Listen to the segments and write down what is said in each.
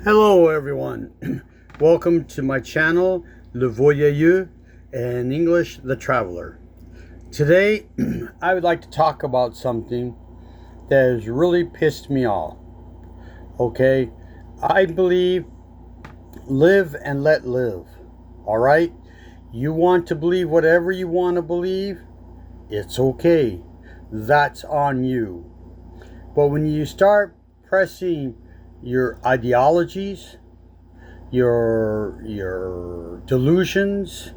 Hello everyone, welcome to my channel, Le Voyageur, in English, The Traveler. Today, I would like to talk about something that has really pissed me off. Okay, I believe live and let live, alright? You want to believe whatever you want to believe, it's okay, that's on you. But when you start pressing your ideologies, your delusions,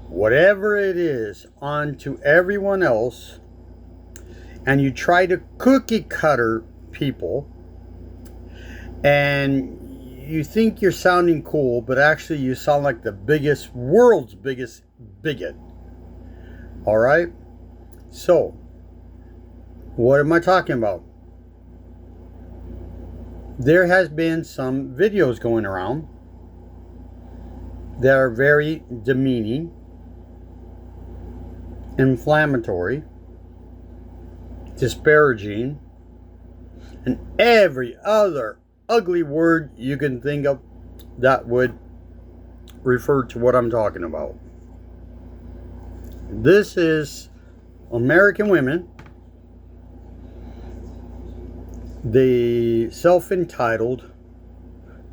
whatever it is, onto everyone else, and you try to cookie cutter people, and you think you're sounding cool, but actually you sound like the world's biggest bigot. All right? So, what am I talking about? There has been some videos going around that are very demeaning, inflammatory, disparaging, and every other ugly word you can think of that would refer to what I'm talking about. This is American women, the self-entitled,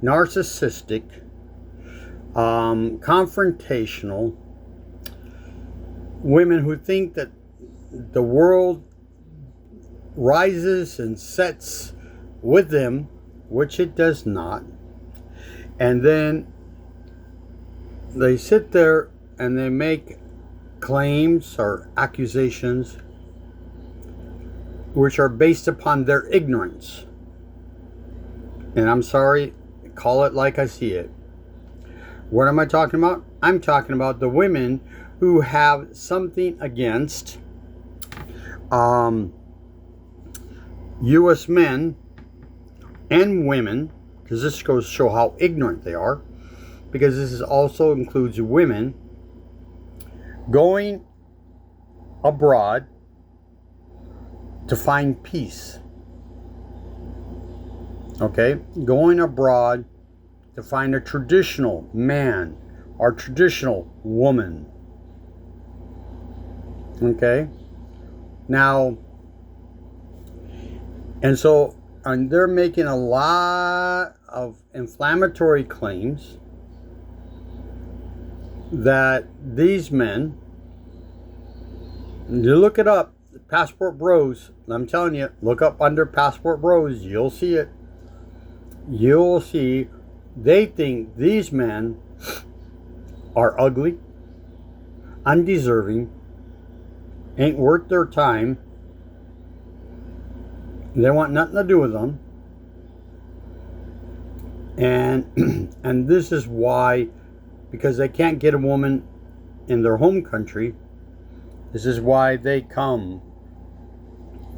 narcissistic, confrontational women who think that the world rises and sets with them, which it does not. And then they sit there and they make claims or accusations which are based upon their ignorance. And I'm sorry, call it like I see it. What am I talking about? I'm talking about the women who have something against U.S. men and women, because this goes to show how ignorant they are, because this also includes women going abroad to find peace. Okay? Going abroad to find a traditional man or traditional woman. Okay? Now, and they're making a lot of inflammatory claims that these men, you look it up, Passport Bros, I'm telling you, look up under Passport Bros, you'll see it. You'll see they think these men are ugly, undeserving, ain't worth their time. They want nothing to do with them. And this is why, because they can't get a woman in their home country, this is why they come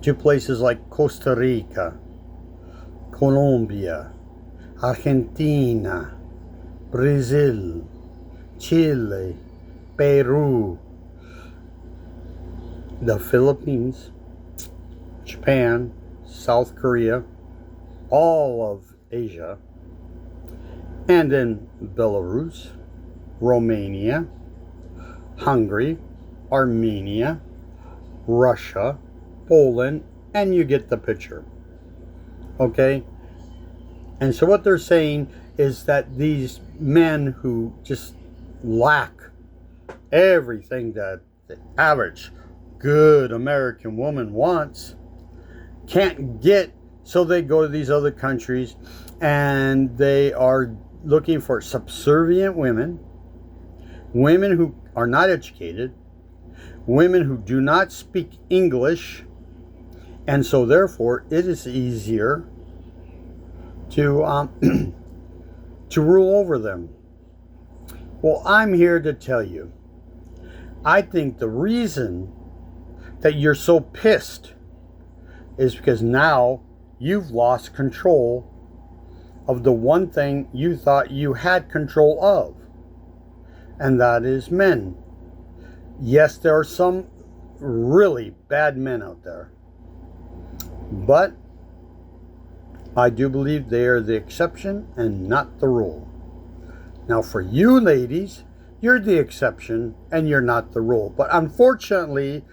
to places like Costa Rica, Colombia, Argentina, Brazil, Chile, Peru, the Philippines, Japan, South Korea, all of Asia, and then Belarus, Romania, Hungary, Armenia, Russia, Poland, and you get the picture. Okay? And so what they're saying is that these men who just lack everything that the average good American woman wants can't get, so they go to these other countries and they are looking for subservient women, women who are not educated, women who do not speak English, and so therefore it is easier to to rule over them. Well, I'm here to tell you, I think the reason that you're so pissed is because now you've lost control of the one thing you thought you had control of, and that is men. Yes, there are some really bad men out there, but I do believe they are the exception and not the rule. Now, for you ladies, you're the exception and you're not the rule. But unfortunately,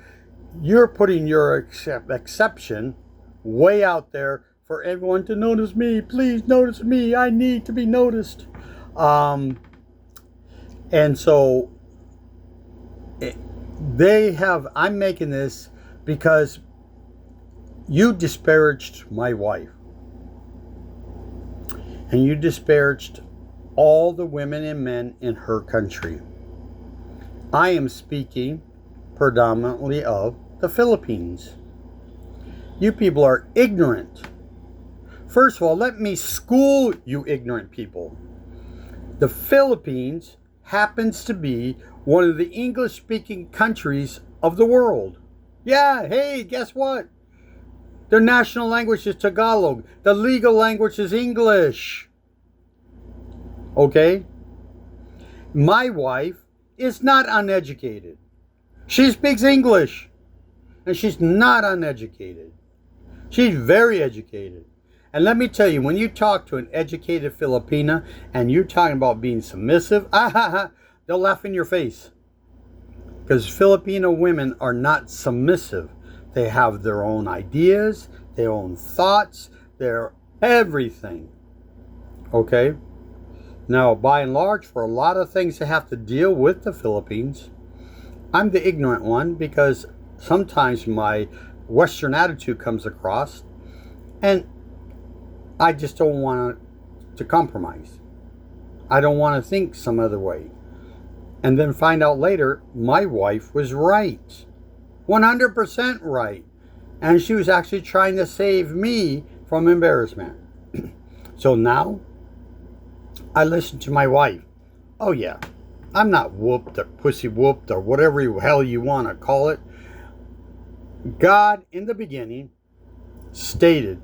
you're putting your exception way out there for everyone to notice me. Please notice me. I need to be noticed. And so I'm making this because you disparaged my wife. And you disparaged all the women and men in her country. I am speaking predominantly of the Philippines. You people are ignorant. First of all, let me school you ignorant people. The Philippines happens to be one of the English-speaking countries of the world. Yeah, hey, guess what? Their national language is Tagalog. The legal language is English. Okay? My wife is not uneducated. She speaks English. And she's not uneducated. She's very educated. And let me tell you, when you talk to an educated Filipina and you're talking about being submissive, they'll laugh in your face. Because Filipino women are not submissive. They have their own ideas, their own thoughts, their everything. Okay? Now, by and large, for a lot of things that have to deal with the Philippines, I'm the ignorant one because sometimes my Western attitude comes across and I just don't want to compromise. I don't want to think some other way. And then find out later, my wife was right. 100% right. And she was actually trying to save me from embarrassment. So now, I listen to my wife. Oh yeah, I'm not whooped or pussy whooped or whatever the hell you want to call it. God in the beginning stated,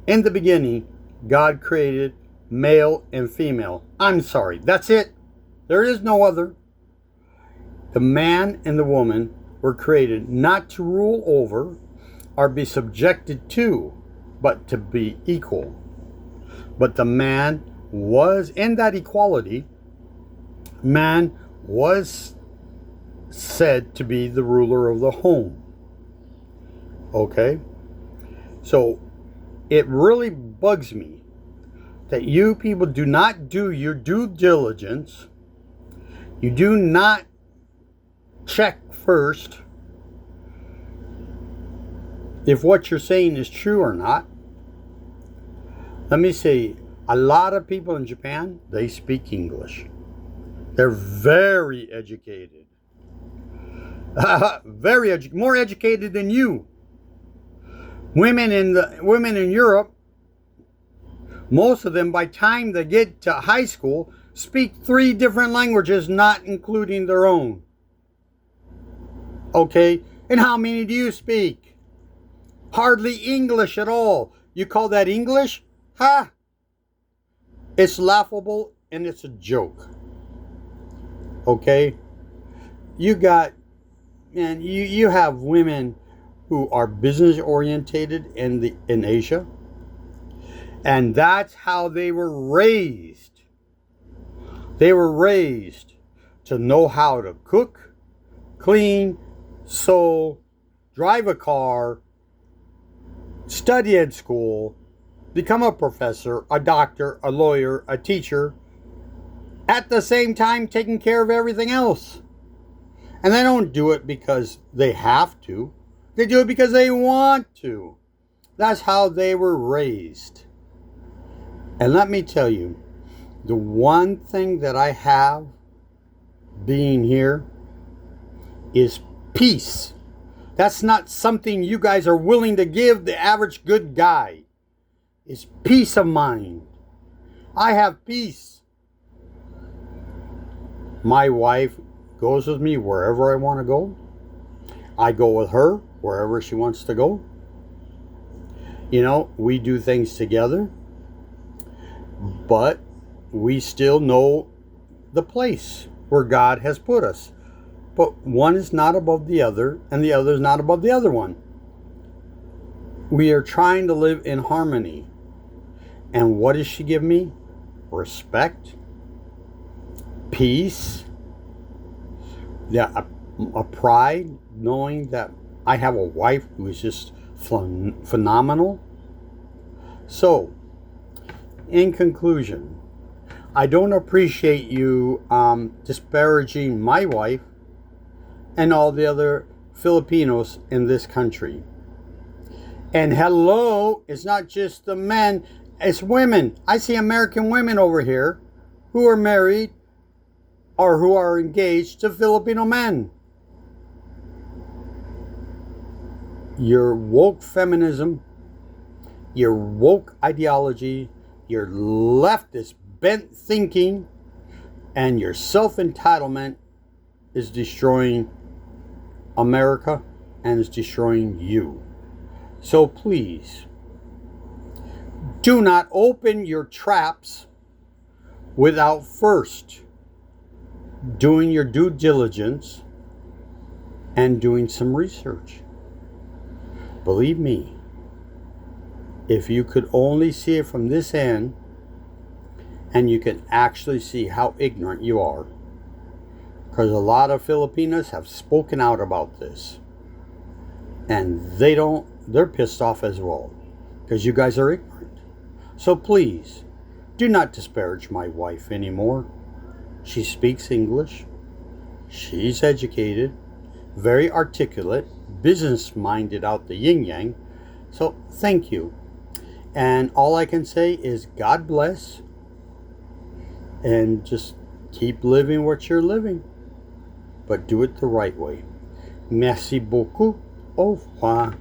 in the beginning, God created male and female. I'm sorry, that's it. There is no other. The man and the woman were created not to rule over or be subjected to, but to be equal. But the man was in that equality. Man was said to be the ruler of the home. Okay? So it really bugs me that you people do not do your due diligence. You do not check first if what you're saying is true or not. Let me say, a lot of people in Japan, they speak English. They're very educated. More educated than you. Women in Europe, most of them by the time they get to high school, speak 3 different languages, not including their own. Okay? And how many do you speak? Hardly English at all. You call that English? Ha! It's laughable and it's a joke. Okay? You have women who are business orientated in Asia. And that's how they were raised. They were raised to know how to cook, clean, sew, drive a car, study at school, become a professor, a doctor, a lawyer, a teacher, at the same time taking care of everything else. And they don't do it because they have to. They do it because they want to. That's how they were raised. And let me tell you, the one thing that I have being here is peace. That's not something you guys are willing to give the average good guy. It's peace of mind. I have peace. My wife goes with me wherever I want to go. I go with her wherever she wants to go. You know, we do things together. But we still know the place where God has put us. But one is not above the other, and the other is not above the other one. We are trying to live in harmony. And what does she give me? Respect, peace, a pride knowing that I have a wife who is just phenomenal. So, in conclusion, I don't appreciate you disparaging my wife and all the other Filipinos in this country. And hello, it's not just the men, it's women. I see American women over here who are married or who are engaged to Filipino men. Your woke feminism, your woke ideology, your leftist bent thinking, and your self-entitlement is destroying America and is destroying you. So please, do not open your traps without first doing your due diligence and doing some research. Believe me, if you could only see it from this end, and you can actually see how ignorant you are, because a lot of Filipinos have spoken out about this, and they're pissed off as well, because you guys are ignorant. So please, do not disparage my wife anymore. She speaks English. She's educated, very articulate, business-minded out the yin-yang. So thank you. And all I can say is God bless. And just keep living what you're living. But do it the right way. Merci beaucoup. Au revoir.